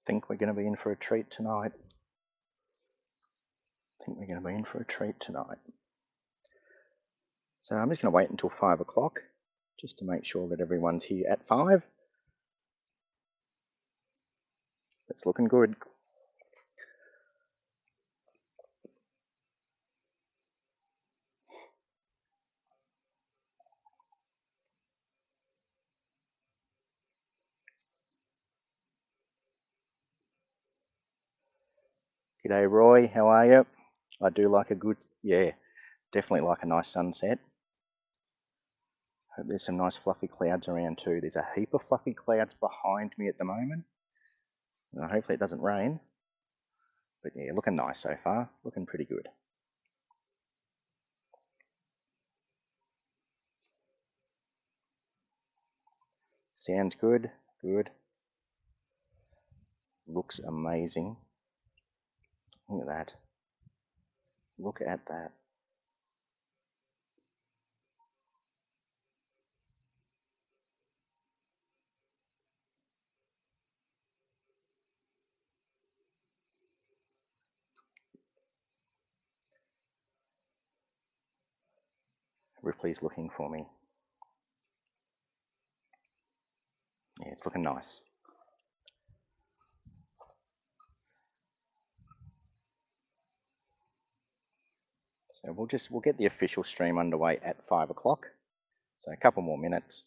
think we're going to be in for a treat tonight. So I'm just going to wait until 5 o'clock just to make sure that everyone's here at 5. It's looking good. G'day Roy, how are you? I do like a good, yeah, definitely like a nice sunset. Hope there's some nice fluffy clouds around too. There's a heap of fluffy clouds behind me at the moment. Hopefully it doesn't rain. But yeah, looking nice so far, looking pretty good. Sounds good, good. Looks amazing. Look at that. Look at that. Ripley's looking for me. Yeah, it's looking nice. So we'll get the official stream underway at 5 o'clock. So a couple more minutes.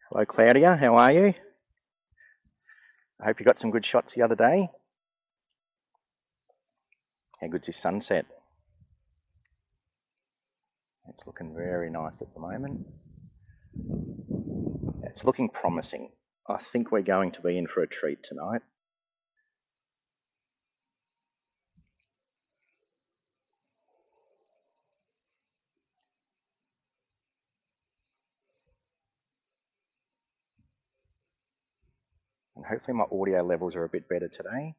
Hello Claudia, how are you? I hope you got some good shots the other day. How good's this sunset? It's looking very nice at the moment. It's looking promising. I think we're going to be in for a treat tonight. And hopefully my audio levels are a bit better today.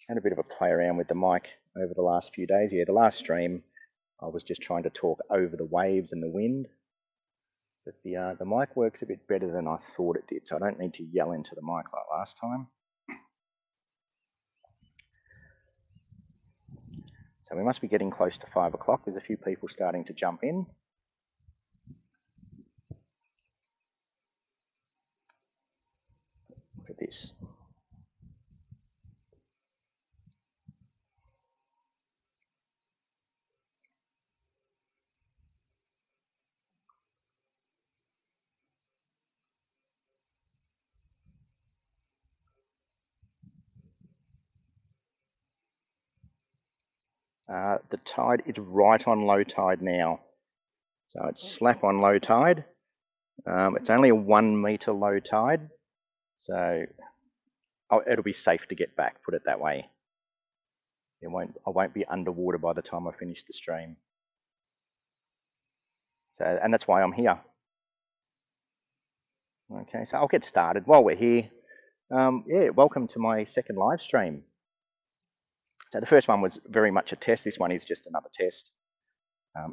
Had a bit of a play around with the mic over the last few days. Yeah, the last stream I was just trying to talk over the waves and the wind. But the mic works a bit better than I thought it did, so I don't need to yell into the mic like last time. So we must be getting close to 5 o'clock. There's a few people starting to jump in. Look at this. The tide is right on low tide now. So it's slap on low tide. It's only a 1 metre low tide. So it'll be safe to get back, put it that way. I won't be underwater by the time I finish the stream. So, and that's why I'm here. Okay, so I'll get started while we're here. Yeah, welcome to my second live stream. So the first one was very much a test. This one is just another test.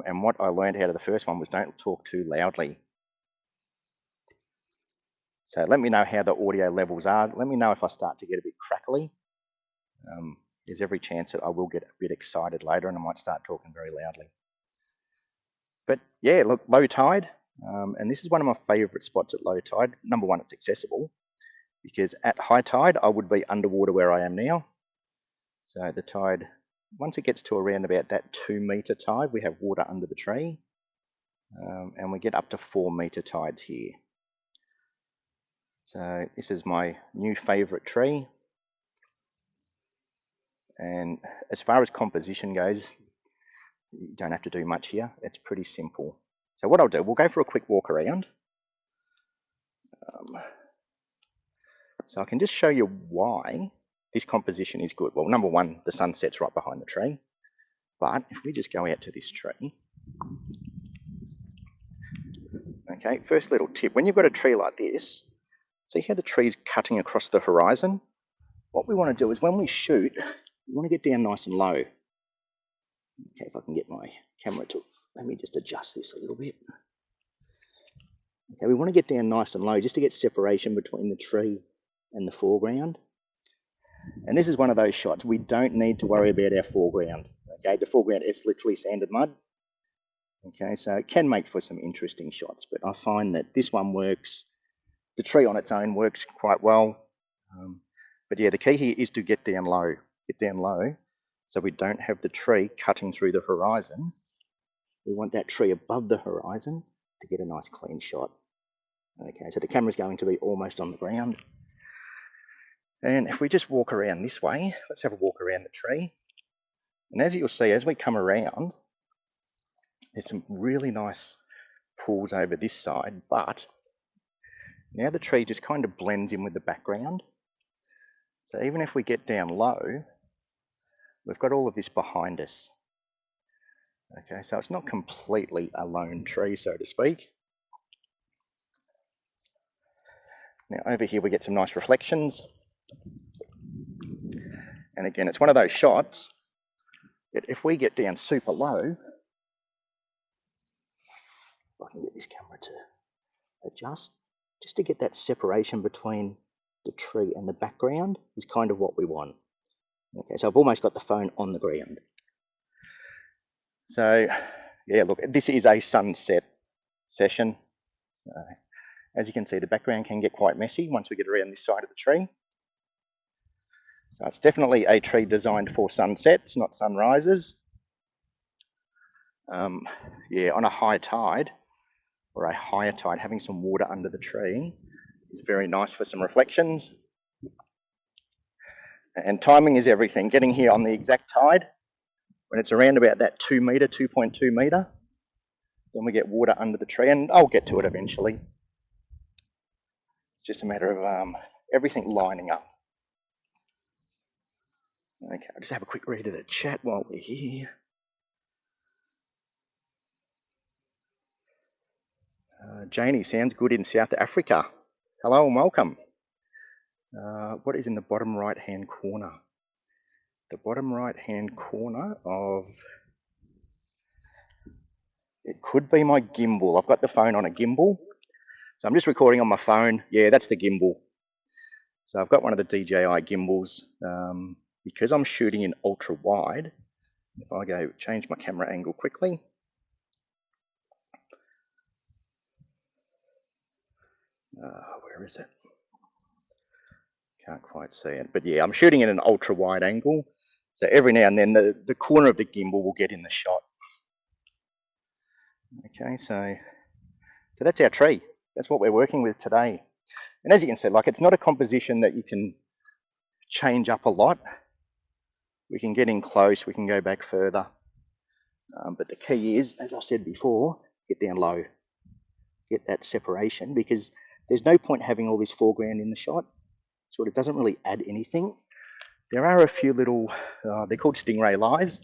And what I learned out of the first one was don't talk too loudly. So let me know how the audio levels are. Let me know if I start to get a bit crackly. There's every chance that I will get a bit excited later and I might start talking very loudly. But yeah, look, low tide. And this is one of my favourite spots at low tide. Number one, it's accessible because at high tide, I would be underwater where I am now. So the tide, once it gets to around about that 2 metre tide, we have water under the tree. And we get up to 4 metre tides here. So this is my new favourite tree. And as far as composition goes, you don't have to do much here. It's pretty simple. So what I'll do, we'll go for a quick walk around. So I can just show you why this composition is good. Well, number one, the sunset's right behind the tree. But if we just go out to this tree. Okay, first little tip. When you've got a tree like this, see how the tree's cutting across the horizon? What we want to do is when we shoot, we want to get down nice and low. Okay, if I can get my camera to let me just adjust this a little bit. Okay, we want to get down nice and low just to get separation between the tree and the foreground. And this is one of those shots we don't need to worry about our foreground. Okay, the foreground is literally sanded mud. Okay, so it can make for some interesting shots, but I find that this one works. The tree on its own works quite well. But yeah, the key here is to get down low, so we don't have the tree cutting through the horizon. We want that tree above the horizon to get a nice clean shot. Okay, so the camera's going to be almost on the ground. And if we just walk around this way, let's have a walk around the tree. And as you'll see, as we come around, there's some really nice pools over this side, but now the tree just kind of blends in with the background. So even if we get down low, we've got all of this behind us. Okay, so it's not completely a lone tree, so to speak. Now over here we get some nice reflections. And again, it's one of those shots that if we get down super low, if I can get this camera to adjust, just to get that separation between the tree and the background is kind of what we want. Okay, so I've almost got the phone on the ground. So yeah, look, this is a sunset session. So as you can see, the background can get quite messy once we get around this side of the tree. So it's definitely a tree designed for sunsets, not sunrises. Yeah, on a high tide or a higher tide, having some water under the tree is very nice for some reflections. And timing is everything. Getting here on the exact tide, when it's around about that 2 metre, 2.2 metre, then we get water under the tree, and I'll get to it eventually. It's just a matter of everything lining up. Okay, I'll just have a quick read of the chat while we're here. Janie, sounds good in South Africa. Hello and welcome. What is in the bottom right-hand corner? The bottom right-hand corner of... It could be my gimbal. I've got the phone on a gimbal. So I'm just recording on my phone. Yeah, that's the gimbal. So I've got one of the DJI gimbals. Because I'm shooting in ultra wide, if I go change my camera angle quickly. Where is it? Can't quite see it. But yeah, I'm shooting in an ultra wide angle. So every now and then the corner of the gimbal will get in the shot. Okay, so that's our tree. That's what we're working with today. And as you can see, like, it's not a composition that you can change up a lot. We can get in close, we can go back further. But the key is, as I said before, get down low. Get that separation, because there's no point having all this foreground in the shot. Sort of doesn't really add anything. There are a few little, they're called stingray lies.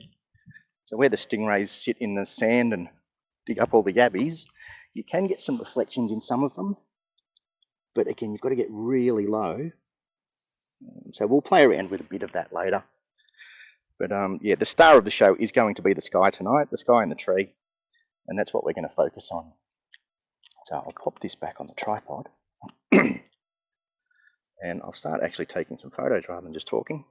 So where the stingrays sit in the sand and dig up all the yabbies, you can get some reflections in some of them. But again, you've got to get really low. So we'll play around with a bit of that later. But yeah, the star of the show is going to be the sky tonight, the sky and the tree. And that's what we're going to focus on. So I'll pop this back on the tripod. And I'll start actually taking some photos rather than just talking.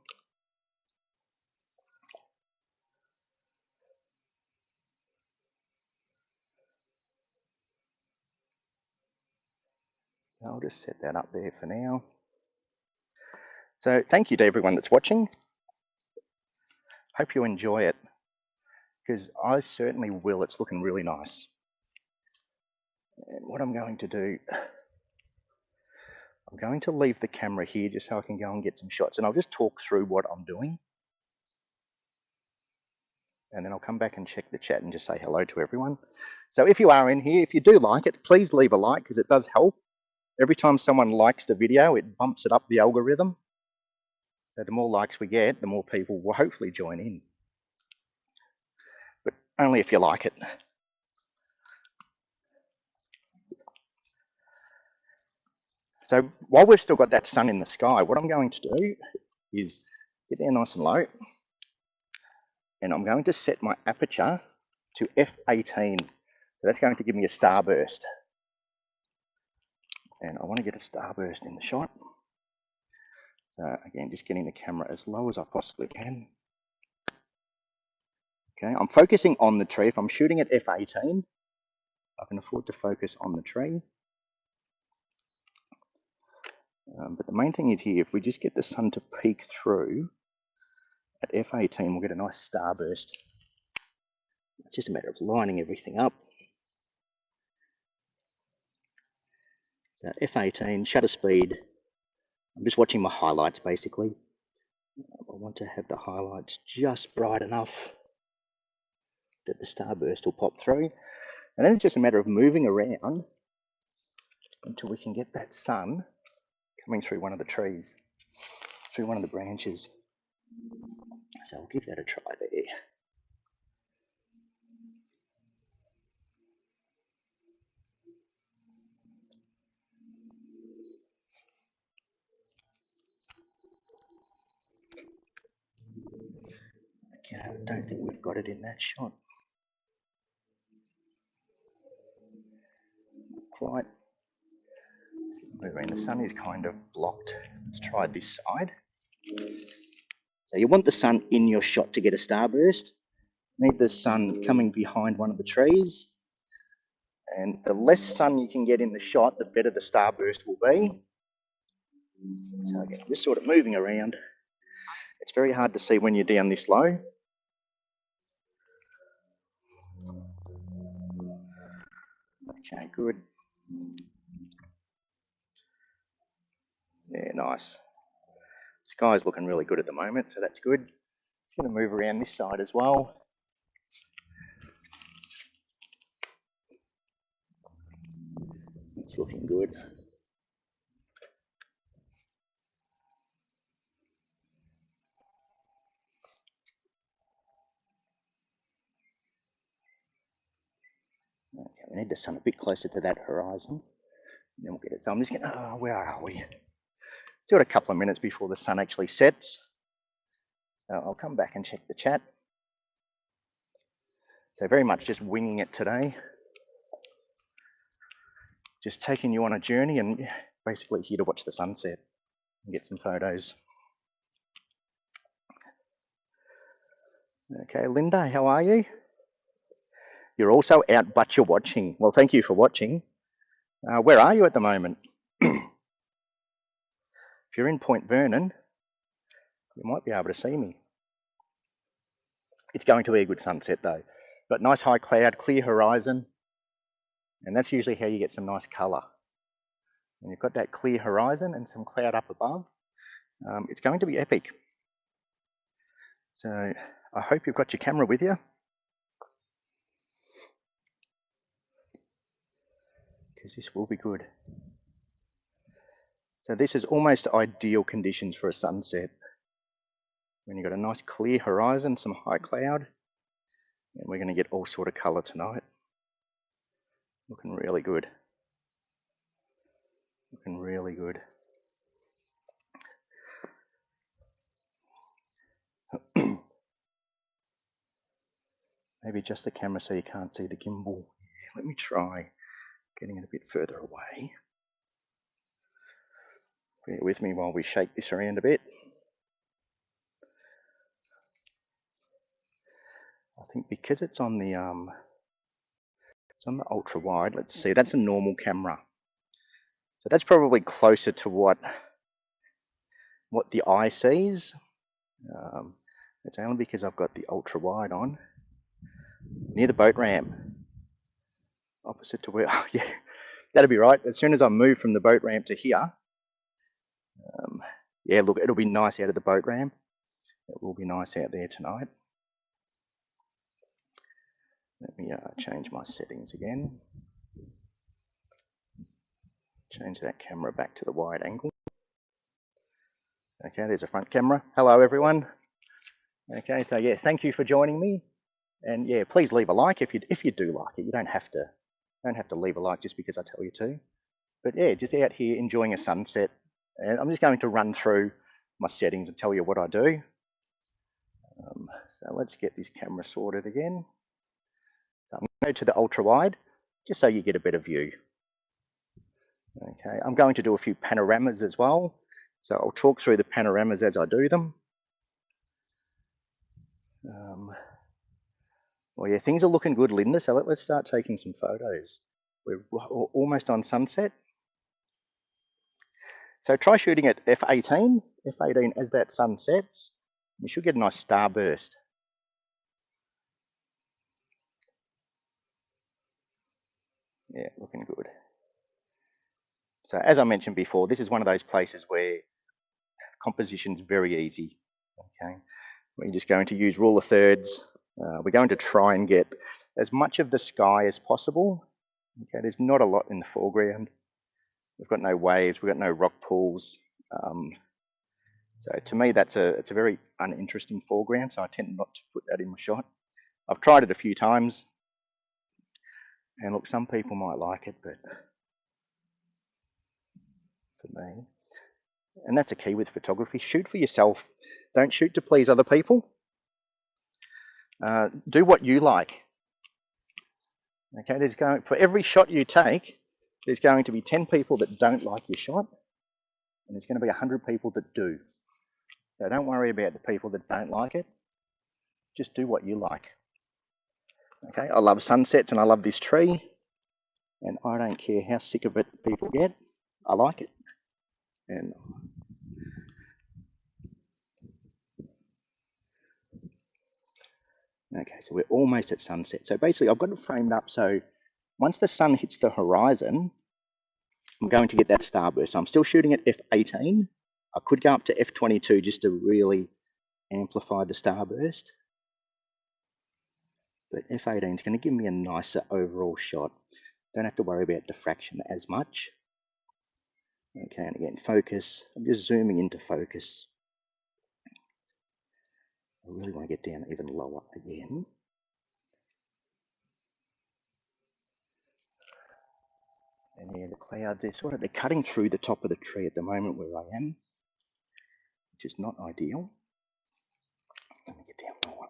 So I'll just set that up there for now. So thank you to everyone that's watching. Hope you enjoy it, because I certainly will. It's looking really nice. And what I'm going to do, I'm going to leave the camera here just so I can go and get some shots, and I'll just talk through what I'm doing. And then I'll come back and check the chat and just say hello to everyone. So if you are in here, if you do like it, please leave a like, because it does help. Every time someone likes the video, it bumps it up the algorithm. So the more likes we get, the more people will hopefully join in. But only if you like it. So while we've still got that sun in the sky, what I'm going to do is get there nice and low. And I'm going to set my aperture to F18. So that's going to give me a starburst. And I want to get a starburst in the shot. So again, just getting the camera as low as I possibly can. Okay, I'm focusing on the tree. If I'm shooting at F18, I can afford to focus on the tree. But the main thing is here, if we just get the sun to peek through at F18, we'll get a nice starburst. It's just a matter of lining everything up. So F18, shutter speed. I'm just watching my highlights basically. I want to have the highlights just bright enough that the starburst will pop through. And then it's just a matter of moving around until we can get that sun coming through one of the trees, through one of the branches. So I'll give that a try there. Okay, I don't think we've got it in that shot. Not quite. The sun is kind of blocked. Let's try this side. So you want the sun in your shot to get a starburst. Need the sun coming behind one of the trees. And the less sun you can get in the shot, the better the starburst will be. So again, I'm just sort of moving around. It's very hard to see when you're down this low. Okay, good. Yeah, nice. Sky's looking really good at the moment, so that's good. Just going to move around this side as well. It's looking good. Okay, we need the sun a bit closer to that horizon. And then we'll get it. So I'm just going to, where are we? Still got a couple of minutes before the sun actually sets. So I'll come back and check the chat. So very much just winging it today. Just taking you on a journey and basically here to watch the sunset and get some photos. Okay, Linda, how are you? You're also out, but you're watching. Well, thank you for watching. Where are you at the moment? If you're in Point Vernon, you might be able to see me. It's going to be a good sunset though. Got nice high cloud, clear horizon, and that's usually how you get some nice colour. When you've got that clear horizon and some cloud up above, it's going to be epic. So I hope you've got your camera with you, because this will be good. So this is almost ideal conditions for a sunset. When you've got a nice clear horizon, some high cloud, and we're going to get all sort of colour tonight. Looking really good. Looking really good. Maybe just the camera so you can't see the gimbal. Let me try getting it a bit further away. Bear with me while we shake this around a bit. I think because it's on the ultra wide. Let's see, that's a normal camera. So that's probably closer to what the eye sees. It's only because I've got the ultra wide on. Near the boat ramp. Opposite to where, oh yeah, that'll be right. As soon as I move from the boat ramp to here, yeah, look, it'll be nice out of the boat ramp. It will be nice out there tonight. Let me change my settings again. Change that camera back to the wide angle. Okay, there's a front camera. Hello, everyone. Okay, so yeah, thank you for joining me. And yeah, please leave a like if you do like it. You don't have to leave a like just because I tell you to. But yeah, just out here enjoying a sunset. And I'm just going to run through my settings and tell you what I do. So let's get this camera sorted again. So I'm going to go to the ultra wide, just so you get a better view. Okay, I'm going to do a few panoramas as well. So I'll talk through the panoramas as I do them. Well, yeah, things are looking good, Linda. So let's start taking some photos. We're almost on sunset. So try shooting at f18, f18 as that sun sets. You should get a nice starburst. Yeah, looking good. So as I mentioned before, this is one of those places where composition's very easy. Okay, we're just going to use rule of thirds. We're going to try and get as much of the sky as possible. Okay, there's not a lot in the foreground. We've got no waves, we've got no rock pools. So to me, it's a very uninteresting foreground, so I tend not to put that in my shot. I've tried it a few times, and look, some people might like it, but for me, and that's a key with photography, shoot for yourself. Don't shoot to please other people. Do what you like. Okay, for every shot you take, there's going to be 10 people that don't like your shot, and there's going to be 100 people that do. So don't worry about the people that don't like it. Just do what you like. Okay, I love sunsets and I love this tree, and I don't care how sick of it people get. I like it. And okay, so we're almost at sunset. So basically, I've got it framed up so once the sun hits the horizon, I'm going to get that starburst. So I'm still shooting at f18. I could go up to f22 just to really amplify the starburst. But f18 is going to give me a nicer overall shot. Don't have to worry about diffraction as much. Okay, and again, focus. I'm just zooming into focus. I really want to get down even lower again. And yeah, the clouds, they're cutting through the top of the tree at the moment where I am, which is not ideal. Let me get down lower.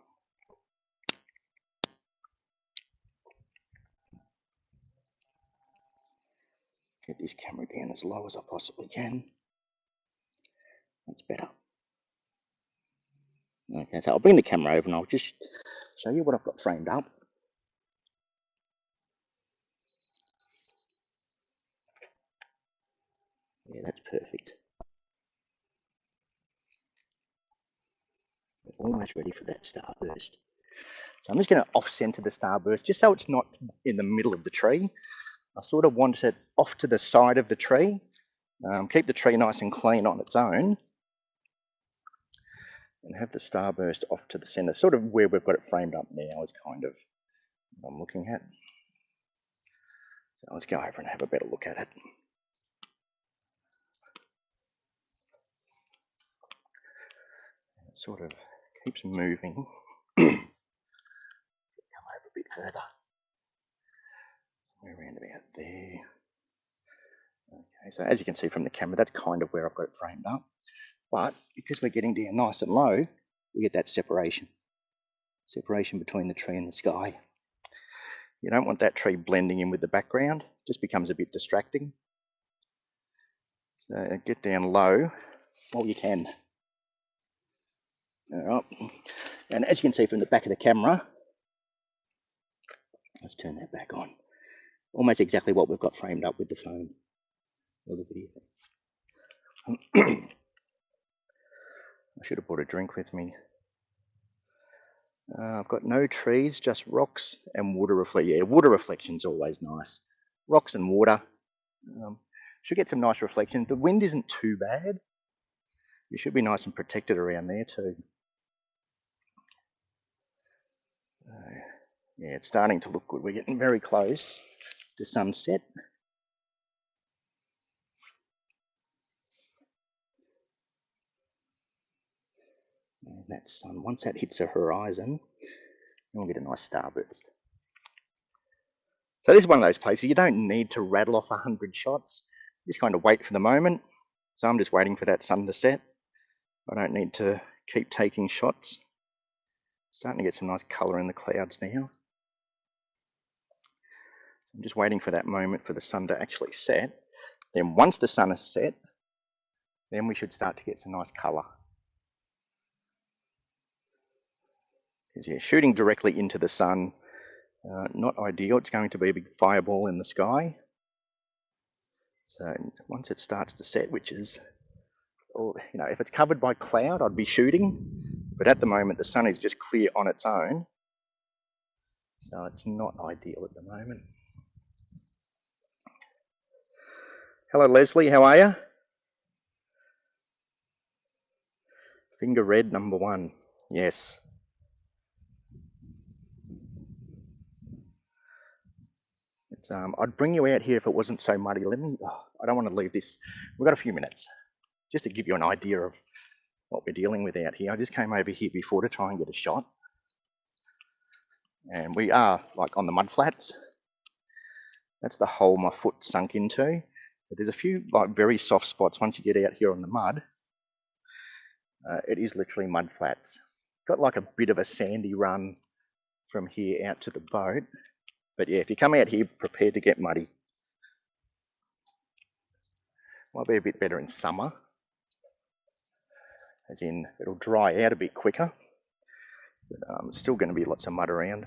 Get this camera down as low as I possibly can. That's better. Okay, so I'll bring the camera over and I'll just show you what I've got framed up. Yeah, that's perfect. We're almost ready for that starburst. So I'm just going to off-center the starburst just so it's not in the middle of the tree. I sort of want it off to the side of the tree. Keep the tree nice and clean on its own. And have the starburst off to the center, sort of where we've got it framed up now is kind of what I'm looking at. So let's go over and have a better look at it. It sort of keeps moving. Come over a bit further. Somewhere around about there. Okay, so as you can see from the camera, that's kind of where I've got it framed up. But because we're getting down nice and low, we get that separation between the tree and the sky. You don't want that tree blending in with the background, it just becomes a bit distracting. So get down low while you can. All right. And as you can see from the back of the camera, let's turn that back on. Almost exactly what we've got framed up with the phone or the video. I should have brought a drink with me. I've got no trees, just rocks and water reflection. Yeah, water reflection's always nice. Rocks and water. Should get some nice reflection. The wind isn't too bad. You should be nice and protected around there too. Yeah, it's starting to look good. We're getting very close to sunset. And that sun, once that hits the horizon, we'll get a nice starburst. So this is one of those places you don't need to rattle off 100 shots. You just kind of wait for the moment. So I'm just waiting for that sun to set. I don't need to keep taking shots. Starting to get some nice colour in the clouds now. I'm just waiting for that moment for the sun to actually set. Then once the sun is set, then we should start to get some nice colour. Because yeah, shooting directly into the sun, not ideal. It's going to be a big fireball in the sky. So once it starts to set, which is, if it's covered by cloud, I'd be shooting. But at the moment, the sun is just clear on its own. So it's not ideal at the moment. Hello, Leslie. How are you? Finger red, number 1. Yes. I'd bring you out here if it wasn't so muddy. I don't want to leave this. We've got a few minutes just to give you an idea of what we're dealing with out here. I just came over here before to try and get a shot. And we are like on the mud flats. That's the hole my foot sunk into. But there's a few like very soft spots once you get out here on the mud. It is literally mud flats. Got like a bit of a sandy run from here out to the boat. But yeah, if you come out here prepared to get muddy, might be a bit better in summer, as in it'll dry out a bit quicker. But it's still going to be lots of mud around.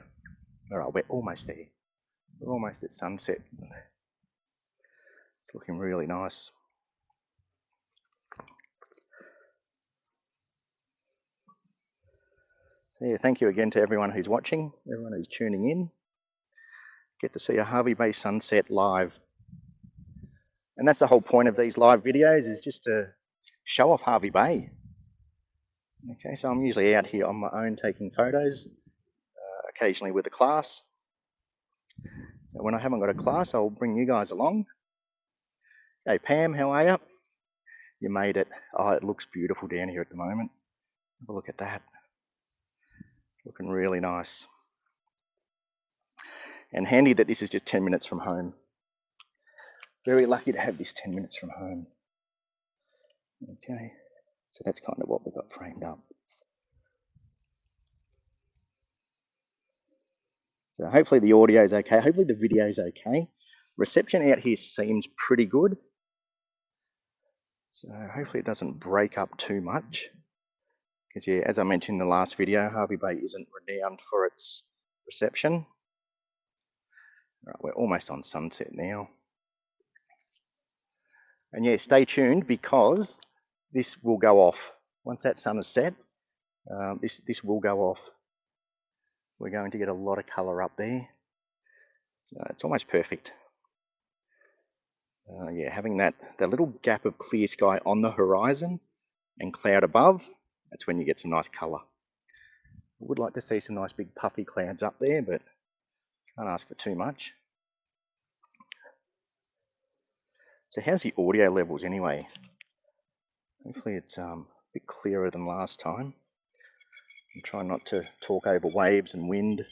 All right, we're almost there. We're almost at sunset. It's looking really nice. Yeah, thank you again to everyone who's watching, everyone who's tuning in. Get to see a Hervey Bay sunset live. And that's the whole point of these live videos, is just to show off Hervey Bay. Okay, so I'm usually out here on my own taking photos, occasionally with a class. So when I haven't got a class, I'll bring you guys along. Hey Pam, how are you? You made it. Oh, it looks beautiful down here at the moment. Have a look at that. Looking really nice. And handy that this is just 10 minutes from home. Very lucky to have this 10 minutes from home. Okay, so that's kind of what we've got framed up. So hopefully the audio is okay. Hopefully the video is okay. Reception out here seems pretty good. So hopefully it doesn't break up too much. Because yeah, as I mentioned in the last video, Hervey Bay isn't renowned for its reception. Right, we're almost on sunset now. And yeah, stay tuned because this will go off. Once that sun is set, this will go off. We're going to get a lot of colour up there. So it's almost perfect. Yeah, having that little gap of clear sky on the horizon and cloud above, that's when you get some nice colour. I would like to see some nice big puffy clouds up there, but can't ask for too much. So how's the audio levels anyway? Hopefully it's a bit clearer than last time. I'm trying not to talk over waves and wind.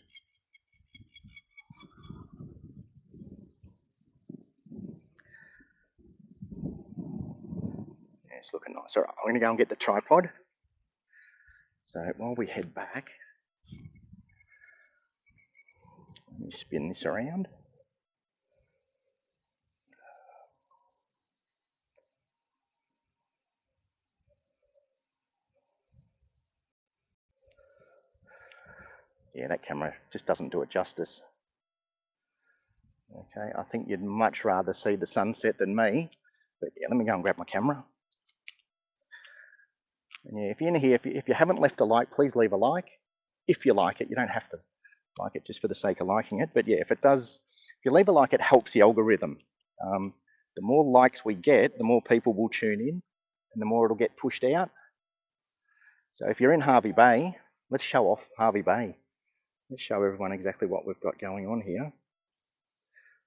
Yeah, it's looking nice. All right, I'm going to go and get the tripod. So while we head back, let me spin this around. Yeah, that camera just doesn't do it justice. Okay, I think you'd much rather see the sunset than me. But yeah, let me go and grab my camera. And yeah, if you're in here, if you haven't left a like, please leave a like. If you like it, you don't have to like it just for the sake of liking it. But yeah, if you leave a like, it helps the algorithm. The more likes we get, the more people will tune in and the more it'll get pushed out. So if you're in Hervey Bay, let's show off Hervey Bay. Let's show everyone exactly what we've got going on here.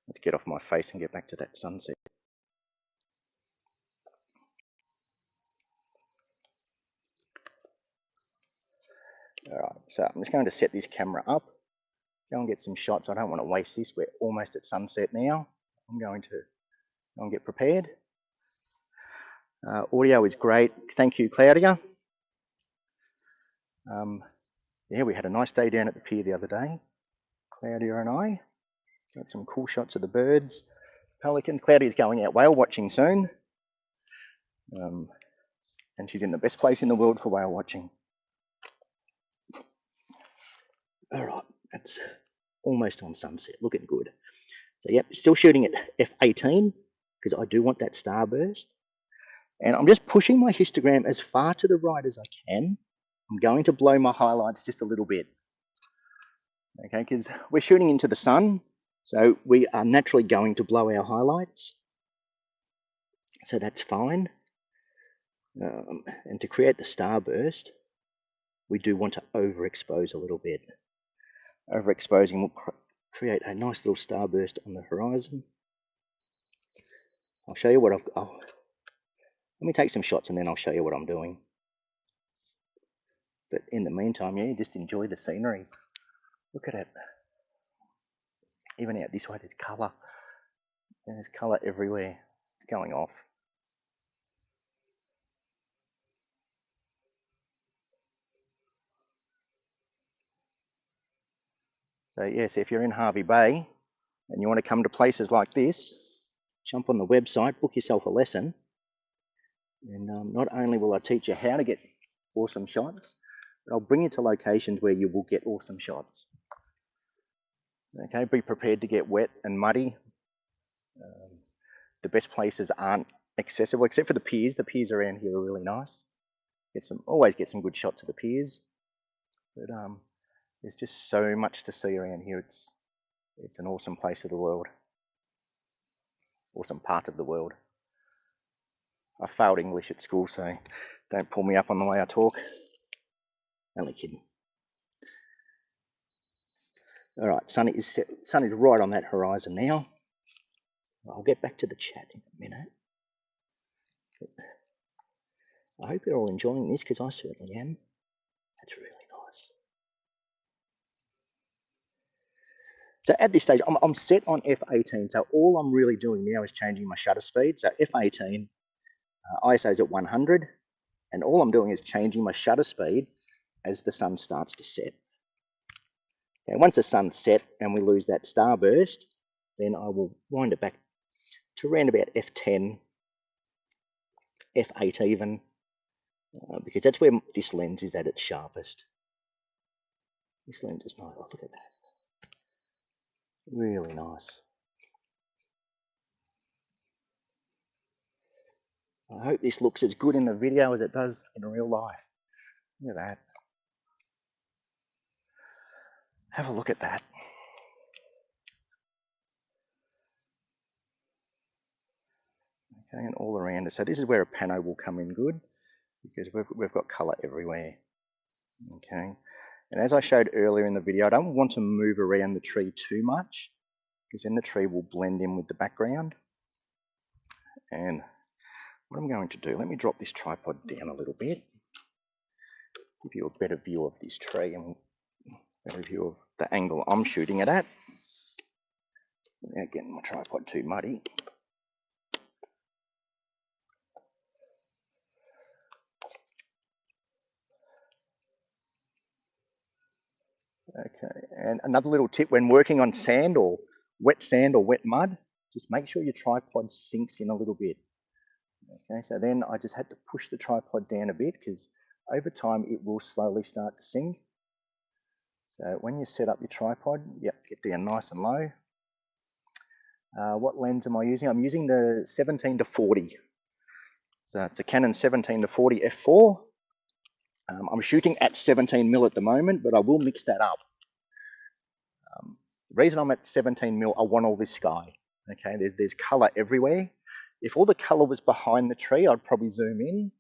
Let's get off my face and get back to that sunset. All right, so I'm just going to set this camera up, go and get some shots. I don't want to waste this. We're almost at sunset now. I'm going to go and get prepared. Audio is great. Thank you, Claudia. Yeah, we had a nice day down at the pier the other day, Claudia and I. Got some cool shots of the birds. Pelicans. Cloudy's going out whale watching soon. And she's in the best place in the world for whale watching. All right, that's almost on sunset, looking good. So yep, still shooting at f18 because I do want that starburst. And I'm just pushing my histogram as far to the right as I can. I'm going to blow my highlights just a little bit. Okay, because we're shooting into the sun, so we are naturally going to blow our highlights. So that's fine. And to create the starburst, we do want to overexpose a little bit. Overexposing will create a nice little starburst on the horizon. I'll show you what I've got. Oh, let me take some shots and then I'll show you what I'm doing. But in the meantime, yeah, just enjoy the scenery. Look at it. Even out this way, there's colour. There's colour everywhere. It's going off. So yes, if you're in Hervey Bay and you want to come to places like this, jump on the website, book yourself a lesson. And not only will I teach you how to get awesome shots, but I'll bring you to locations where you will get awesome shots. Okay, be prepared to get wet and muddy. The best places aren't accessible except for the piers. The piers around here are really nice. Always get some good shots of the piers. But there's just so much to see around here. It's an awesome place of the world. Awesome part of the world. I failed English at school, so don't pull me up on the way I talk. Only kidding. All right, sun is right on that horizon now. I'll get back to the chat in a minute. I hope you're all enjoying this because I certainly am. That's really nice. So at this stage, I'm set on f18. So all I'm really doing now is changing my shutter speed. So f18, ISO is at 100. And all I'm doing is changing my shutter speed as the sun starts to set. Okay, once the sun's set and we lose that starburst, then I will wind it back to around about f10, f8 even, because that's where this lens is at its sharpest. This lens is nice. Oh, look at that. Really nice. I hope this looks as good in the video as it does in real life. Look at that. Have a look at that. Okay, and all around it. So this is where a pano will come in good because we've got colour everywhere. Okay, and as I showed earlier in the video, I don't want to move around the tree too much because then the tree will blend in with the background. And what I'm going to do, let me drop this tripod down a little bit, give you a better view of this tree and a better view of the angle I'm shooting it at. Without getting my tripod too muddy. Okay, and another little tip when working on sand or wet mud, just make sure your tripod sinks in a little bit. Okay, so then I just had to push the tripod down a bit because over time it will slowly start to sink. So when you set up your tripod, yep, get down nice and low. What lens am I using? I'm using the 17-40. So it's a Canon 17-40 f4. I'm shooting at 17mm at the moment, but I will mix that up. The reason I'm at 17mm, I want all this sky. Okay, there's colour everywhere. If all the colour was behind the tree, I'd probably zoom in,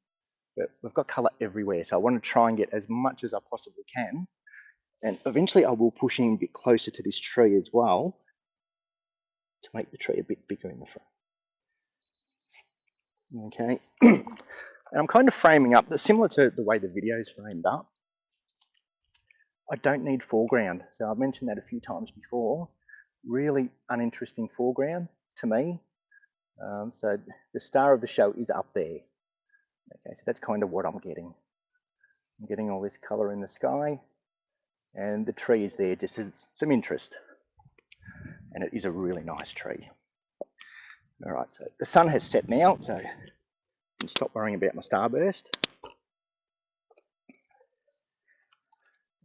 but we've got colour everywhere. So I want to try and get as much as I possibly can. And eventually I will push in a bit closer to this tree as well to make the tree a bit bigger in the front. Okay, and I'm kind of framing up, similar to the way the video is framed up. I don't need foreground. So I've mentioned that a few times before. Really uninteresting foreground to me. So the star of the show is up there. Okay, so that's kind of what I'm getting. I'm getting all this colour in the sky and the tree is there just as some interest. and it is a really nice tree. All right, so the sun has set now, so I can stop worrying about my starburst.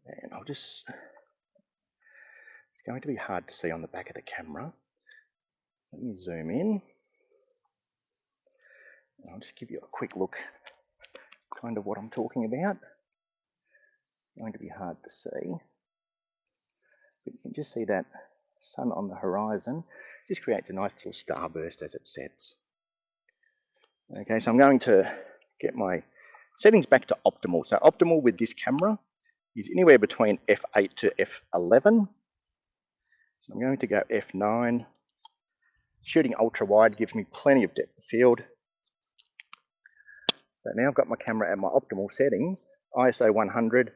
And it's going to be hard to see on the back of the camera. Let me zoom in. I'll just give you a quick look, kind of what I'm talking about. It's going to be hard to see, but you can just see that sun on the horizon just creates a nice little starburst as it sets. Okay, so I'm going to get my settings back to optimal. So optimal with this camera is anywhere between f8 to f11. So I'm going to go f9. Shooting ultra wide gives me plenty of depth of field. So now I've got my camera at my optimal settings, ISO 100.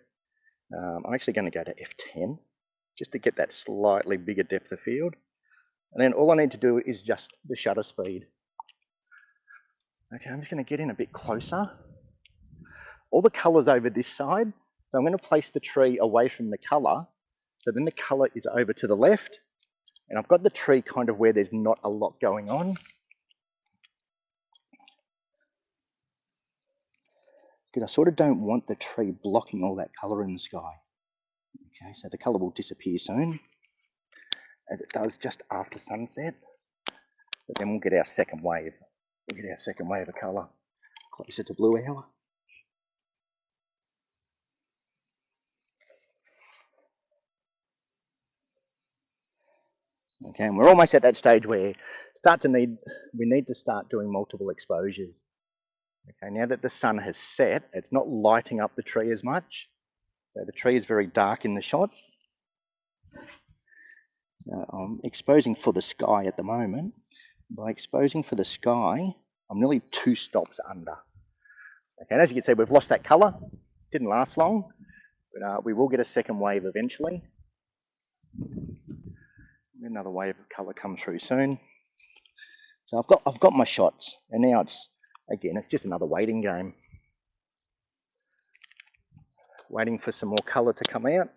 I'm actually going to go to f10 just to get that slightly bigger depth of field. And then all I need to do is just the shutter speed. Okay, I'm just going to get in a bit closer. All the colours over this side, so I'm going to place the tree away from the colour, so then the colour is over to the left, and I've got the tree kind of where there's not a lot going on. Because I sort of don't want the tree blocking all that colour in the sky. Okay, so the colour will disappear soon, as it does just after sunset. But then we'll get our second wave. We'll get our second wave of colour closer to blue hour. Okay, and we're almost at that stage where we need to start doing multiple exposures. Okay, now that the sun has set, it's not lighting up the tree as much. So the tree is very dark in the shot. So I'm exposing for the sky at the moment. By exposing for the sky, I'm nearly 2 stops under. Okay, and as you can see, we've lost that colour. Didn't last long, but we will get a second wave eventually. Another wave of colour come through soon. So I've got my shots, and now it's just another waiting game. Waiting for some more colour to come out.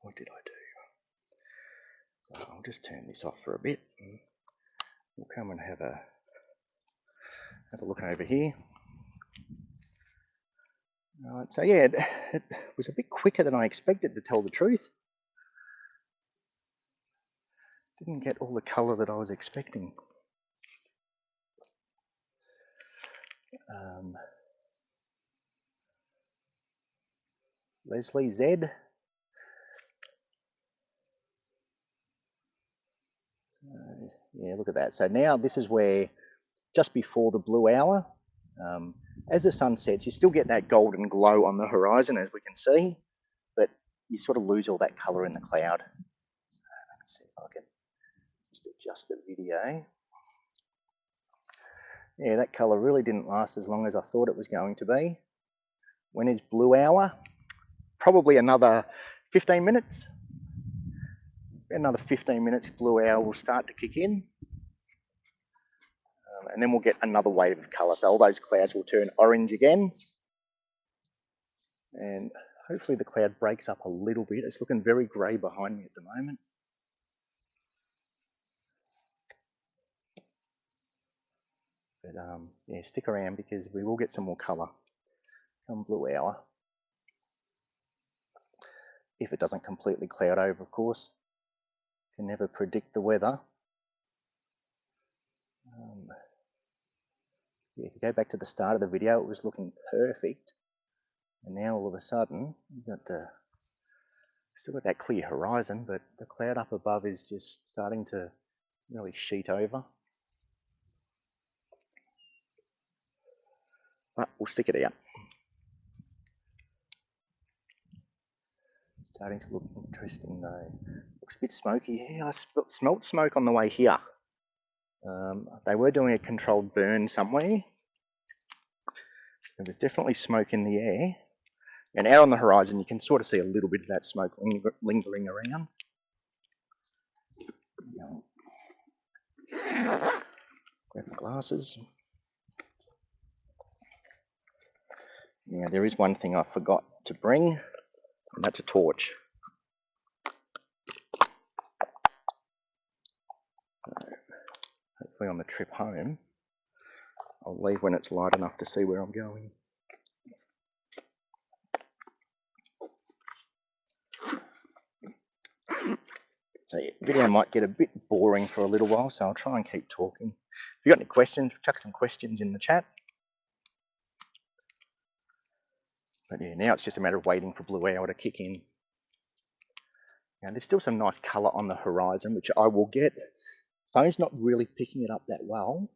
What did I do? So I'll just turn this off for a bit. We'll come and have a look over here. Right, so yeah, it was a bit quicker than I expected, to tell the truth. Didn't get all the colour that I was expecting. Leslie Z. So, yeah, look at that. So now this is where, just before the blue hour, as the sun sets, you still get that golden glow on the horizon, as we can see, but you sort of lose all that colour in the cloud. So let me see if I can just adjust the video. Yeah, that colour really didn't last as long as I thought it was going to be. When is blue hour? Probably another 15 minutes. Another 15 minutes, blue hour will start to kick in. And then we'll get another wave of colour. So all those clouds will turn orange again. And hopefully the cloud breaks up a little bit. It's looking very grey behind me at the moment. But yeah, stick around because we will get some more colour come blue hour. If it doesn't completely cloud over, of course. You can never predict the weather. If you go back to the start of the video, it was looking perfect. And now all of a sudden, you've got still got that clear horizon, but the cloud up above is just starting to really sheet over. But we'll stick it out. It's starting to look interesting though. Looks a bit smoky here. I smelt smoke on the way here. They were doing a controlled burn somewhere. There was definitely smoke in the air. And out on the horizon, you can sort of see a little bit of that smoke lingering around. Grab my glasses. Yeah, there is one thing I forgot to bring, and that's a torch. Hopefully on the trip home, I'll leave when it's light enough to see where I'm going. So yeah, the video might get a bit boring for a little while, so I'll try and keep talking. If you've got any questions, chuck some questions in the chat. But yeah, now it's just a matter of waiting for blue hour to kick in. Now there's still some nice colour on the horizon, which I will get. Phone's not really picking it up that well.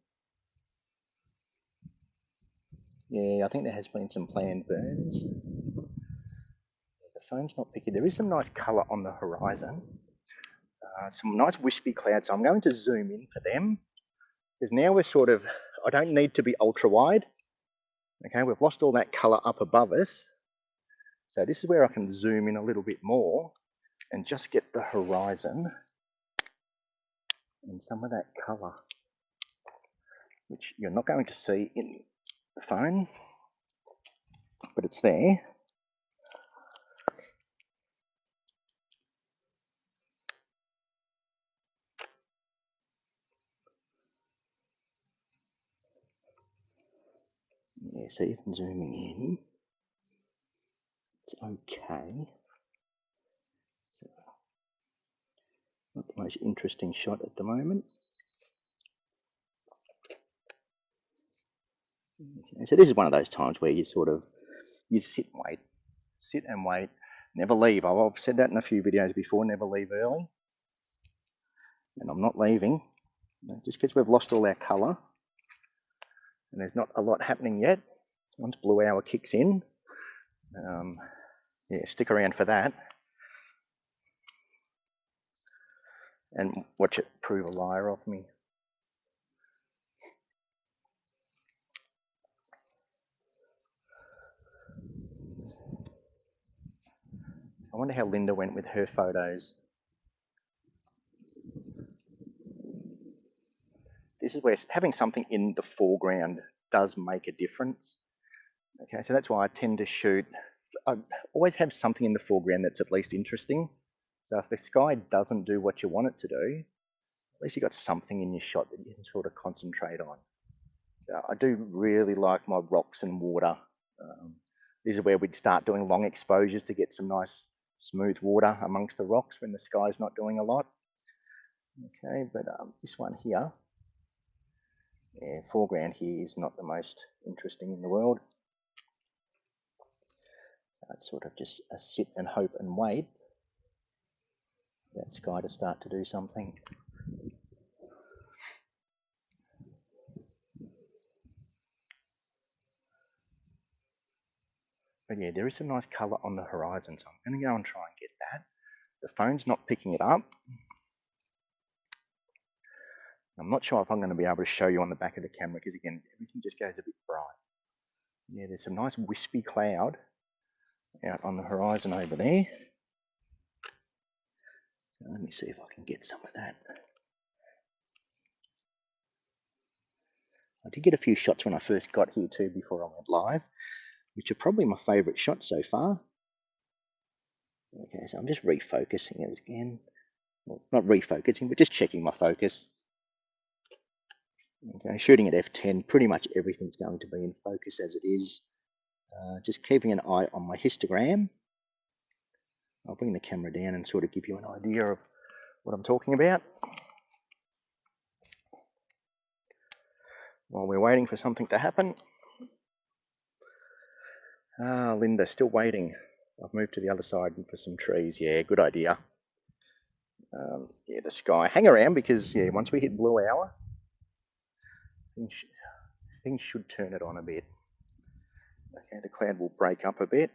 Yeah, I think there has been some planned burns. The phone's not picking. There is some nice colour on the horizon. Some nice wispy clouds. So I'm going to zoom in for them. Because now we're sort of, I don't need to be ultra wide. Okay, we've lost all that colour up above us. So this is where I can zoom in a little bit more and just get the horizon and some of that colour, which you're not going to see in the phone, but it's there. Yeah, so even zooming in, it's okay. So, not the most interesting shot at the moment. Okay, so this is one of those times where you sort of, you sit and wait, never leave. I've said that in a few videos before, never leave early. And I'm not leaving, just because we've lost all our colour and there's not a lot happening yet. Once blue hour kicks in, yeah, stick around for that and watch it prove a liar of me. I wonder how Linda went with her photos. This is where having something in the foreground does make a difference. Okay, so that's why I tend to shoot, I always have something in the foreground that's at least interesting. So if the sky doesn't do what you want it to do, at least you've got something in your shot that you can sort of concentrate on. So I do really like my rocks and water. This is where we'd start doing long exposures to get some nice smooth water amongst the rocks when the sky's not doing a lot. Okay, but this one here, yeah, foreground here is not the most interesting in the world. So it's sort of just a sit and hope and wait for that sky to start to do something. But yeah, there is some nice colour on the horizon, so I'm going to go and try and get that. The phone's not picking it up. I'm not sure if I'm going to be able to show you on the back of the camera because, again, everything just goes a bit bright. Yeah, there's some nice wispy cloud out on the horizon over there. So let me see if I can get some of that. I did get a few shots when I first got here too before I went live, which are probably my favourite shots so far. Okay, so I'm just refocusing it again. Well, not refocusing, but just checking my focus. Okay, shooting at f10, pretty much everything's going to be in focus as it is. Just keeping an eye on my histogram. I'll bring the camera down and sort of give you an idea of what I'm talking about. While we're waiting for something to happen. Linda, still waiting. I've moved to the other side for some trees. Yeah, good idea. Yeah, the sky. Hang around because, yeah, once we hit blue hour, things should turn it on a bit. Okay, the cloud will break up a bit.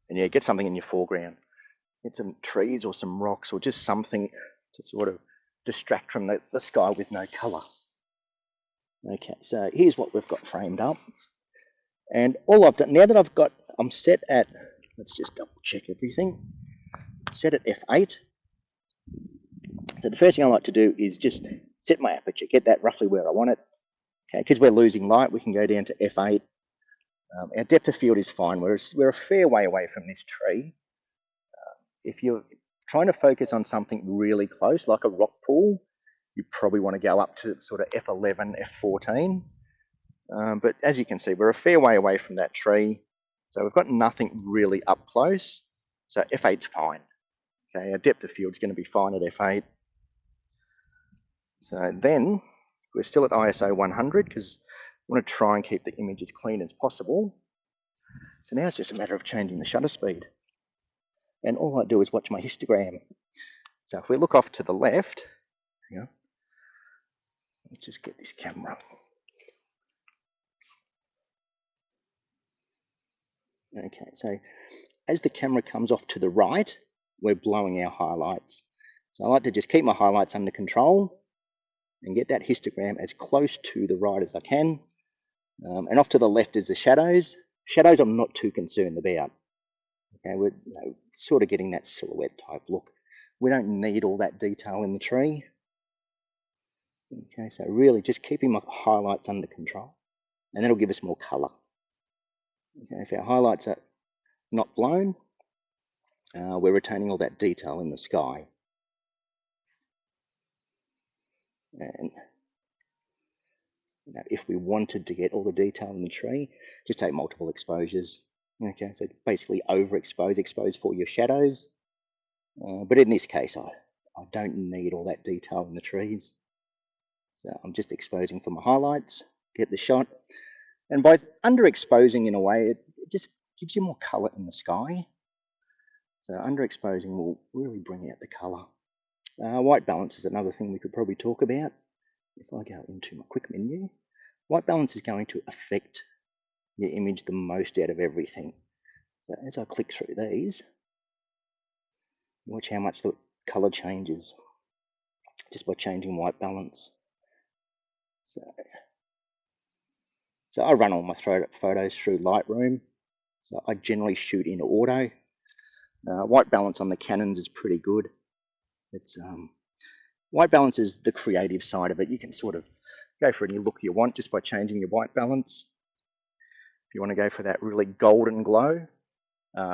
And yeah, get something in your foreground. Get some trees or some rocks or just something to sort of distract from the sky with no colour. Okay, so here's what we've got framed up. And all I've done, now that I'm set at, let's just double check everything. Set at f8. So the first thing I like to do is just set my aperture, get that roughly where I want it. Okay, because we're losing light, we can go down to f8. Our depth of field is fine. We're a fair way away from this tree. If you're trying to focus on something really close, like a rock pool, you probably want to go up to sort of F11, F14. But as you can see, we're a fair way away from that tree. So we've got nothing really up close. So F8's fine. Okay, our depth of field is going to be fine at F8. So then we're still at ISO 100 because we want to try and keep the image as clean as possible. So now it's just a matter of changing the shutter speed. And all I do is watch my histogram. So if we look off to the left, let's just get this camera. Okay, so as the camera comes off to the right, we're blowing our highlights. So I like to just keep my highlights under control and get that histogram as close to the right as I can. And off to the left is the shadows. Shadows I'm not too concerned about. Okay, we're sort of getting that silhouette type look. We don't need all that detail in the tree. Okay, so really just keeping my highlights under control, and that'll give us more colour. Okay, if our highlights are not blown, we're retaining all that detail in the sky. And if we wanted to get all the detail in the tree, just take multiple exposures. Okay, so basically overexpose, expose for your shadows. But in this case, I don't need all that detail in the trees. So I'm just exposing for my highlights, get the shot. And by underexposing in a way, it just gives you more colour in the sky. So underexposing will really bring out the colour. White balance is another thing we could probably talk about. If I go into my quick menu, white balance is going to affect your image the most out of everything. So as I click through these, watch how much the colour changes just by changing white balance. So I run all my photos through Lightroom. So I generally shoot in auto. White balance on the Canons is pretty good. It's white balance is the creative side of it. You can sort of go for any look you want just by changing your white balance. If you want to go for that really golden glow,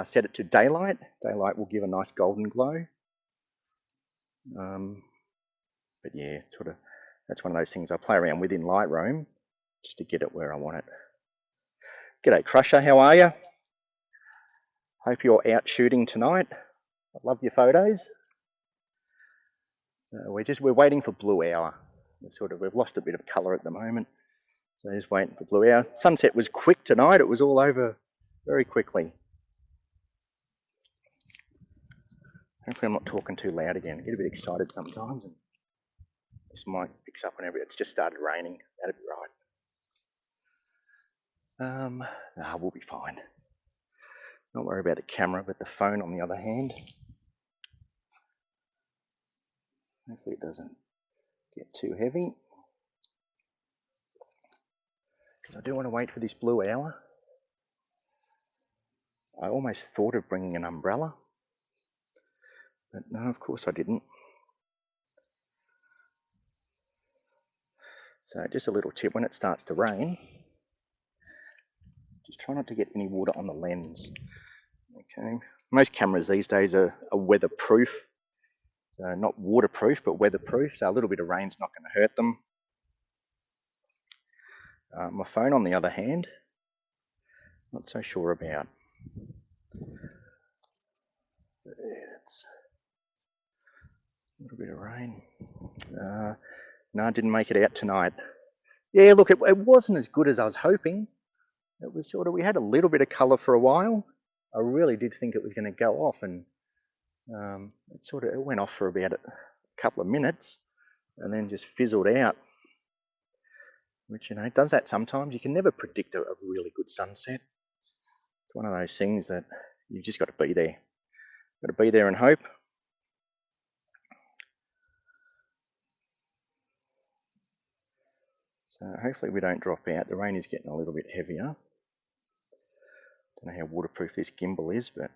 set it to daylight. Daylight will give a nice golden glow. But yeah, sort of that's one of those things I play around with in Lightroom just to get it where I want it. G'day Crusher, how are you? Hope you're out shooting tonight. I love your photos. We're waiting for blue hour. We've lost a bit of colour at the moment, so just waiting for blue hour. Sunset was quick tonight. It was all over very quickly. Hopefully I'm not talking too loud again. I get a bit excited sometimes, and this mic picks up whenever it's just started raining. That'd be right. We'll be fine. Not worry about the camera, but the phone on the other hand. Hopefully it doesn't get too heavy. Because I do want to wait for this blue hour. I almost thought of bringing an umbrella, but no, of course I didn't. So just a little tip, when it starts to rain, just try not to get any water on the lens. Okay, most cameras these days are weatherproof, so not waterproof, but weatherproof, so a little bit of rain's not going to hurt them. My phone, on the other hand, not so sure about. It's a little bit of rain. No, I didn't make it out tonight. Yeah, look, it wasn't as good as I was hoping. It was we had a little bit of colour for a while. I really did think it was going to go off, and it went off for about a couple of minutes and then just fizzled out. Which, does that sometimes. You can never predict a really good sunset. It's one of those things that you've just got to be there. Got to be there and hope. So hopefully we don't drop out. The rain is getting a little bit heavier. Don't know how waterproof this gimbal is, but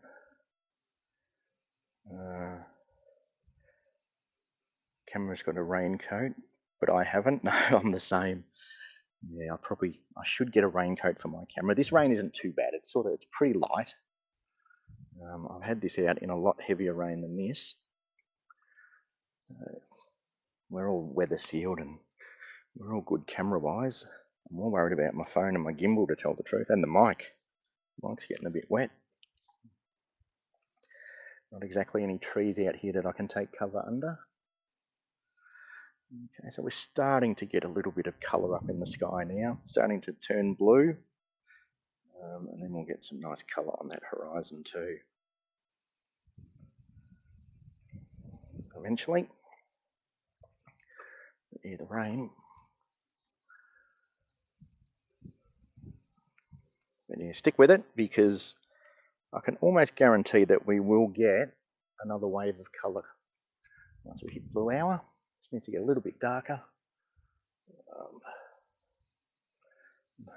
camera's got a raincoat, but I haven't. No, I'm the same. Yeah, I should get a raincoat for my camera. This rain isn't too bad. It's pretty light. I've had this out in a lot heavier rain than this. So we're all weather sealed and we're all good camera wise. I'm more worried about my phone and my gimbal, to tell the truth, and the mic. The mic's getting a bit wet. Not exactly any trees out here that I can take cover under. Okay, so we're starting to get a little bit of colour up in the sky now, starting to turn blue. And then we'll get some nice colour on that horizon too. Eventually. But yeah, the rain. But yeah, stick with it, because I can almost guarantee that we will get another wave of colour once we hit blue hour. Just needs to get a little bit darker.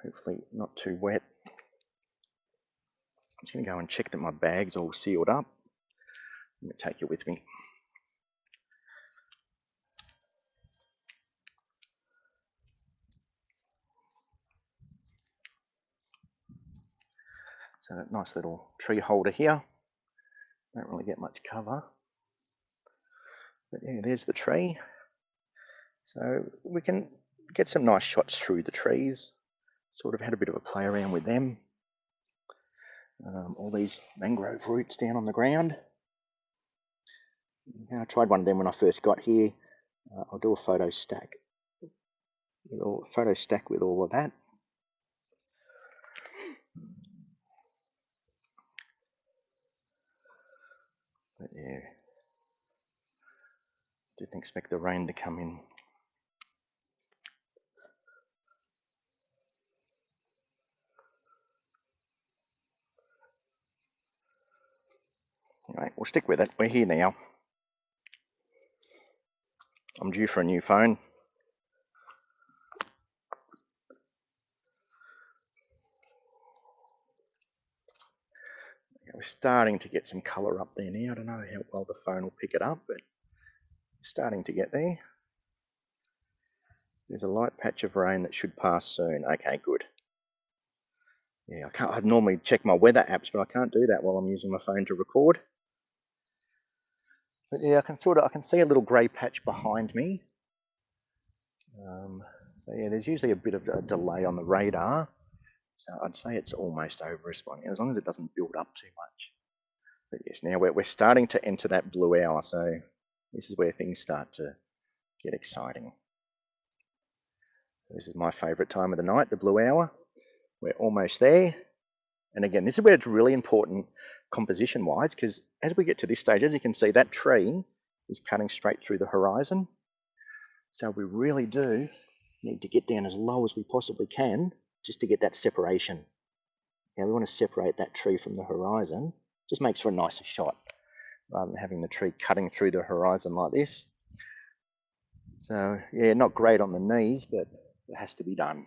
Hopefully not too wet. I'm just going to go and check that my bag's all sealed up. I'm going to take it with me. So a nice little tree holder here. Don't really get much cover. But yeah, there's the tree. So we can get some nice shots through the trees. Sort of had a bit of a play around with them. All these mangrove roots down on the ground. I tried one of them when I first got here. I'll do a photo stack. With all of that. But yeah, didn't expect the rain to come in. All right, we'll stick with it. We're here now. I'm due for a new phone. We're starting to get some colour up there now. I don't know how well the phone will pick it up, but we're starting to get there. There's a light patch of rain that should pass soon. Okay, good. Yeah, I'd normally check my weather apps, but I can't do that while I'm using my phone to record. But yeah, I can see a little grey patch behind me. So yeah, there's usually a bit of a delay on the radar. So I'd say it's almost over responding, as long as it doesn't build up too much. But yes, now we're starting to enter that blue hour, so this is where things start to get exciting. This is my favourite time of the night, the blue hour. We're almost there. And again, this is where it's really important composition-wise, because as we get to this stage, as you can see, that tree is cutting straight through the horizon. So we really do need to get down as low as we possibly can just to get that separation. Now we want to separate that tree from the horizon. Just makes for a nicer shot rather than having the tree cutting through the horizon like this. So yeah, not great on the knees, but it has to be done.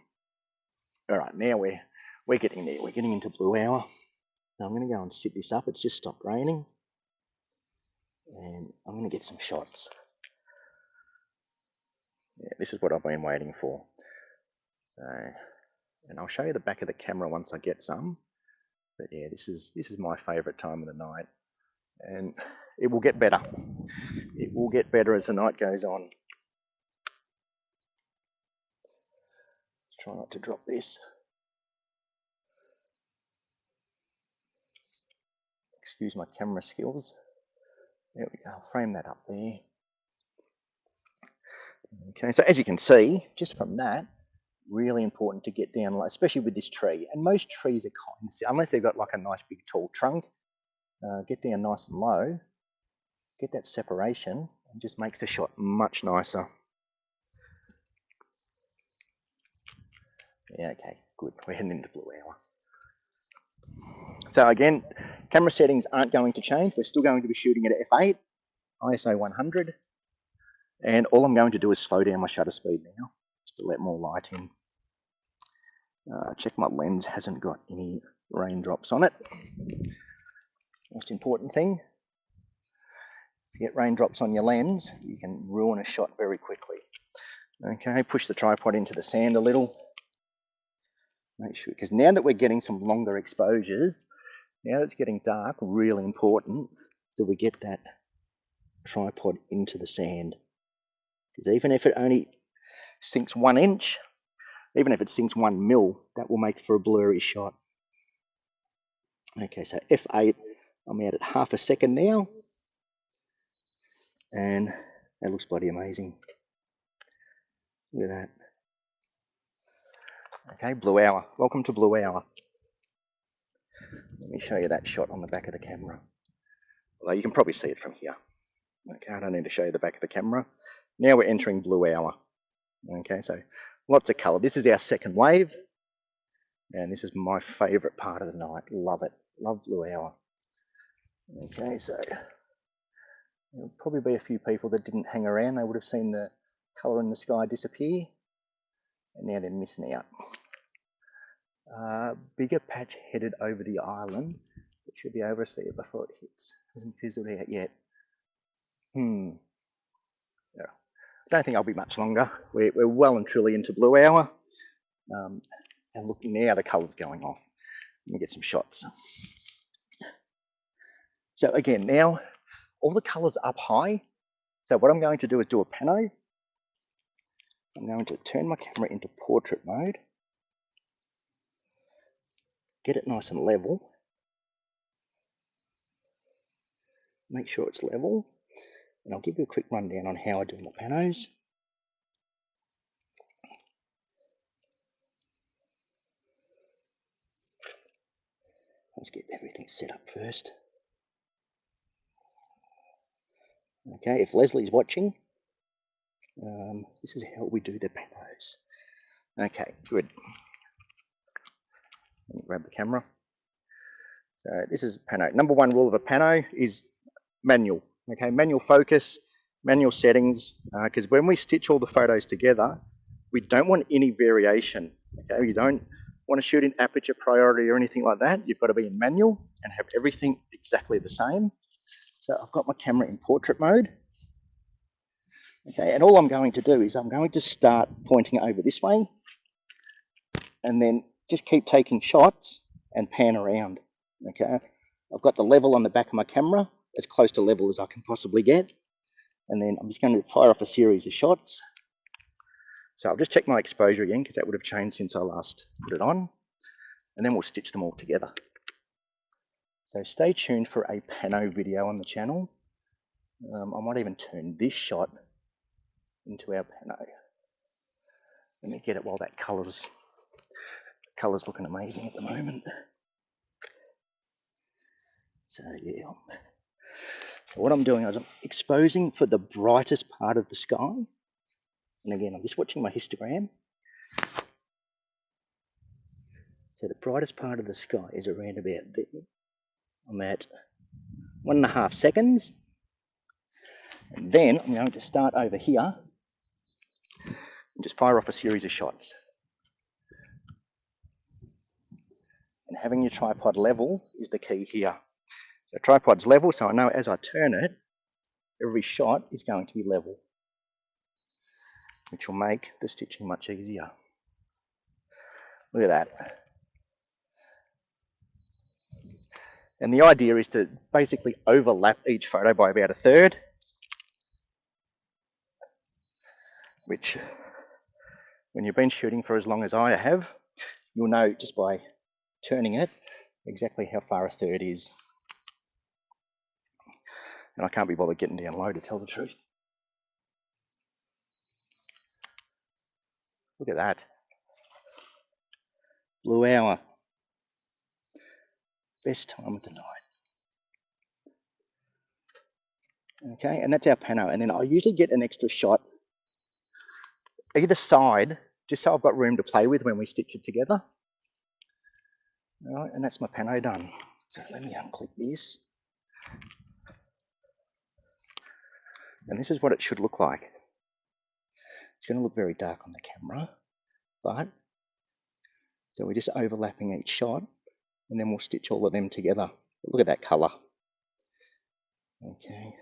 All right, now we're getting there. We're getting into blue hour. Now I'm going to go and sit this up. It's just stopped raining. And I'm going to get some shots. Yeah, this is what I've been waiting for. So, and I'll show you the back of the camera once I get some. But yeah, this is my favourite time of the night. And it will get better. It will get better as the night goes on. Let's try not to drop this. Excuse my camera skills. There we go. I'll frame that up there. Okay, so as you can see, just from that, really important to get down, especially with this tree. And most trees are kind of, unless they've got like a nice big tall trunk, get down nice and low, get that separation, and just makes the shot much nicer. Yeah, okay, good. We're heading into blue hour. So again, camera settings aren't going to change. We're still going to be shooting at f8, ISO 100. And all I'm going to do is slow down my shutter speed now, just to let more light in. Check my lens hasn't got any raindrops on it. Most important thing, if you get raindrops on your lens, you can ruin a shot very quickly. Okay, push the tripod into the sand a little. Make sure, because now that we're getting some longer exposures, now that it's getting dark, really important that we get that tripod into the sand. Because even if it only sinks 1 inch, even if it sinks 1 mil, that will make for a blurry shot. Okay, so F8, I'm out at half a second now, and that looks bloody amazing. Look at that. Okay, blue hour. Welcome to blue hour. Let me show you that shot on the back of the camera. Although you can probably see it from here. Okay, I don't need to show you the back of the camera. Now we're entering blue hour. Okay, so lots of colour. This is our second wave, and this is my favourite part of the night. Love it. Love blue hour. Okay, so there'll probably be a few people that didn't hang around. They would have seen the colour in the sky disappear, and now they're missing out. Bigger patch headed over the island. It should be able to see it before it hits. Hasn't fizzled out yet. Yeah. I don't think I'll be much longer. We're well and truly into blue hour. And look, now the colour's going off. Let me get some shots. So again, now all the colours up high. So what I'm going to do is do a pano. I'm going to turn my camera into portrait mode. Get it nice and level. Make sure it's level. And I'll give you a quick rundown on how I do my panos. Let's get everything set up first. Okay, if Leslie's watching, this is how we do the panos. Okay, good. Let me grab the camera. So this is pano. Number one rule of a pano is manual. Okay, manual focus, manual settings, because when we stitch all the photos together, we don't want any variation. Okay, you don't want to shoot in aperture priority or anything like that. You've got to be in manual and have everything exactly the same. So I've got my camera in portrait mode. Okay, and all I'm going to do is I'm going to start pointing over this way and then just keep taking shots and pan around. Okay, I've got the level on the back of my camera, as close to level as I can possibly get. And then I'm just going to fire off a series of shots. So I'll just check my exposure again because that would have changed since I last put it on. And then we'll stitch them all together. So stay tuned for a pano video on the channel. I might even turn this shot into our pano. Let me get it while that colour's looking amazing at the moment. So yeah. So what I'm doing is I'm exposing for the brightest part of the sky. And again, I'm just watching my histogram. So the brightest part of the sky is around about there. I'm at 1.5 seconds. And then I'm going to start over here and just fire off a series of shots. And having your tripod level is the key here. So tripod's level, so I know as I turn it, every shot is going to be level, which will make the stitching much easier. Look at that. And the idea is to basically overlap each photo by about 1/3, which when you've been shooting for as long as I have, you'll know just by turning it exactly how far 1/3 is. And I can't be bothered getting down low to tell the truth. Look at that. Blue hour. Best time of the night. Okay, and that's our pano. And then I usually get an extra shot either side, just so I've got room to play with when we stitch it together. All right, and that's my pano done. So let me unclip this. And this is what it should look like. It's going to look very dark on the camera, but so we're just overlapping each shot and then we'll stitch all of them together. Look at that colour. Okay.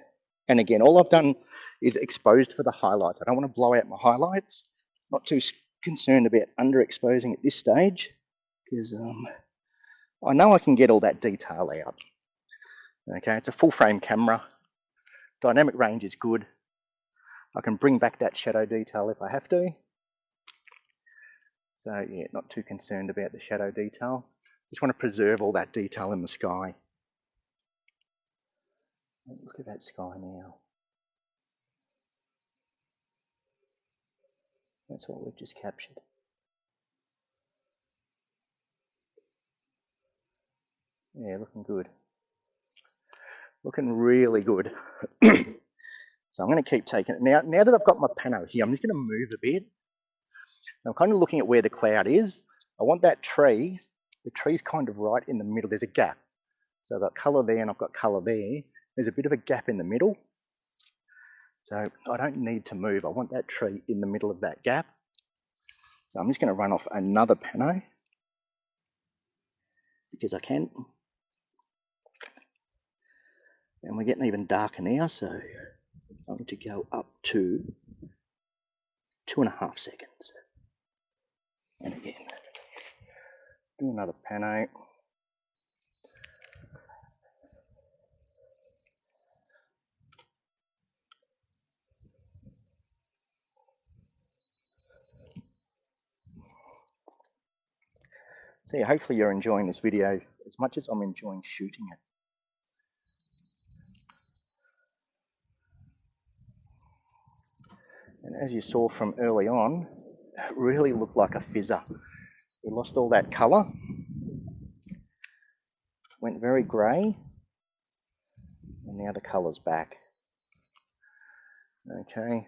And again, all I've done is exposed for the highlights. I don't want to blow out my highlights. Not too concerned about underexposing at this stage. because I know I can get all that detail out. Okay, it's a full frame camera. Dynamic range is good. I can bring back that shadow detail if I have to. So yeah, not too concerned about the shadow detail. Just want to preserve all that detail in the sky. Look at that sky now. That's what we've just captured. Yeah, looking good. Looking really good. So I'm going to keep taking it. Now that I've got my pano here, I'm just going to move a bit. I'm kind of looking at where the cloud is. I want that tree. The tree's kind of right in the middle. There's a gap. So I've got colour there and I've got colour there. There's a bit of a gap in the middle. So I don't need to move. I want that tree in the middle of that gap. So I'm just going to run off another pano because I can. And we're getting even darker now, so I'm going to go up to 2.5 seconds. And again, do another pano. So yeah, hopefully you're enjoying this video as much as I'm enjoying shooting it. And as you saw from early on, it really looked like a fizzer. We lost all that colour, went very grey, and now the colour's back. Okay,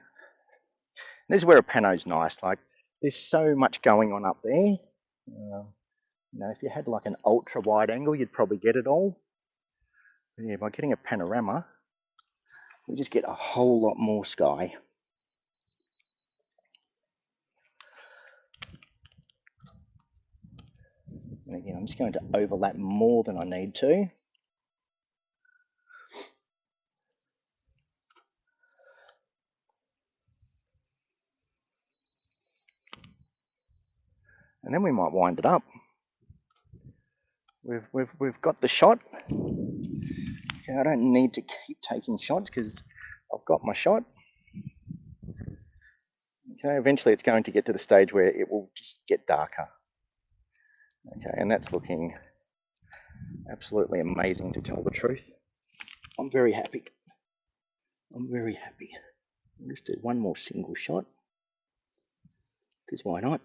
this is where a pano's nice. Like, there's so much going on up there. You know, if you had like an ultra wide angle, you'd probably get it all. But yeah, by getting a panorama, we just get a whole lot more sky. And again, I'm just going to overlap more than I need to. And then we might wind it up. We've got the shot. Okay, I don't need to keep taking shots because I've got my shot. Okay, eventually it's going to get to the stage where it will just get darker. Okay, and that's looking absolutely amazing, to tell the truth. I'm very happy. I'm very happy. I'll just do one more single shot, because why not?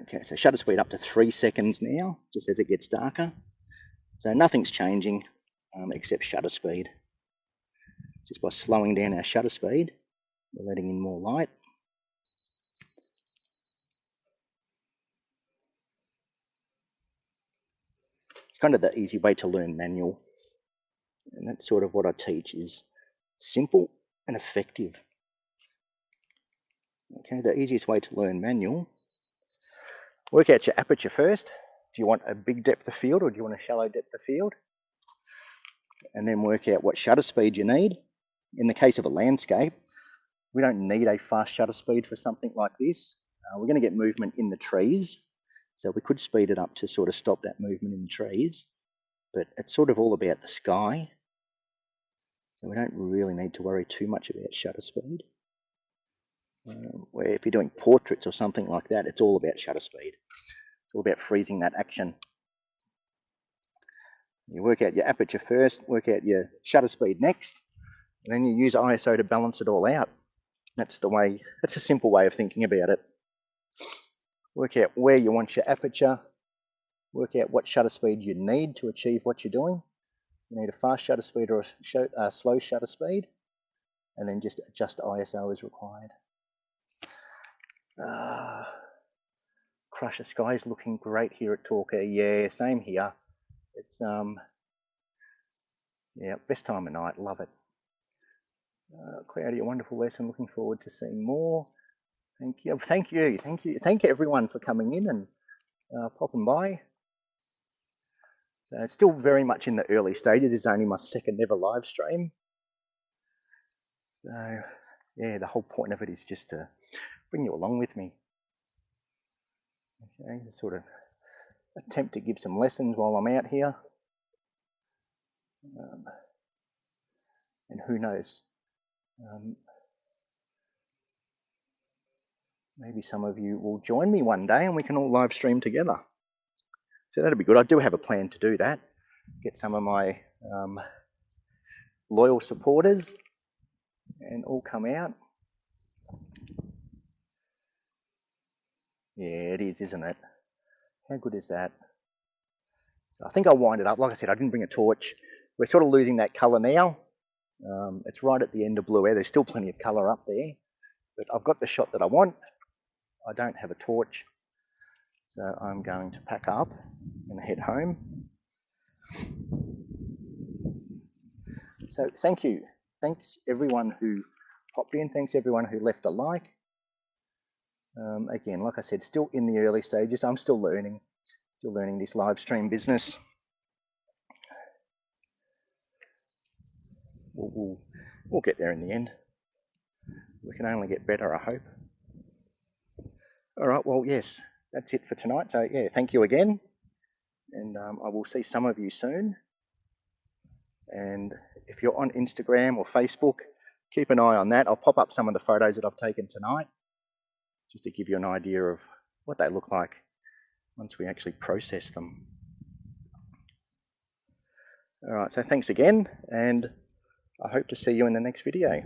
Okay, so shutter speed up to 3 seconds now, just as it gets darker. So nothing's changing except shutter speed. Just by slowing down our shutter speed, we're letting in more light. It's kind of the easy way to learn manual. And that's sort of what I teach, is simple and effective. Okay, the easiest way to learn manual, work out your aperture first. Do you want a big depth of field or do you want a shallow depth of field? And then work out what shutter speed you need. In the case of a landscape, we don't need a fast shutter speed for something like this. We're going to get movement in the trees, so we could speed it up to sort of stop that movement in the trees, but it's sort of all about the sky, so we don't really need to worry too much about shutter speed. Where if you're doing portraits or something like that, it's all about shutter speed. It's all about freezing that action. You work out your aperture first, work out your shutter speed next, and then you use ISO to balance it all out. That's a simple way of thinking about it. Work out where you want your aperture, work out what shutter speed you need to achieve what you're doing. You need a fast shutter speed or a slow shutter speed, and then just adjust ISO as required. Crusher Sky is looking great here at Talker. Yeah, same here. It's yeah, best time of night. Love it. Cloudy, a wonderful lesson. Looking forward to seeing more. Thank you. Thank everyone for coming in and popping by. So it's still very much in the early stages. It's only my second ever live stream. So yeah, the whole point of it is just to bring you along with me. Okay, to sort of attempt to give some lessons while I'm out here. And who knows, maybe some of you will join me one day and we can all live stream together. So that'd be good. I do have a plan to do that. Get some of my loyal supporters and all come out. Yeah, it is, isn't it? How good is that? So I think I'll wind it up. Like I said, I didn't bring a torch. We're sort of losing that colour now. It's right at the end of blue air. There's still plenty of colour up there, but I've got the shot that I want. I don't have a torch, so I'm going to pack up and head home. So thank you. Thanks everyone who popped in. Thanks everyone who left a like. Again, like I said, still in the early stages. I'm still learning this live stream business. We'll get there in the end. We can only get better, I hope. All right, well, yes, that's it for tonight. So, yeah, thank you again. And I will see some of you soon. And if you're on Instagram or Facebook, keep an eye on that. I'll pop up some of the photos that I've taken tonight, just to give you an idea of what they look like once we actually process them. All right, so thanks again, and I hope to see you in the next video.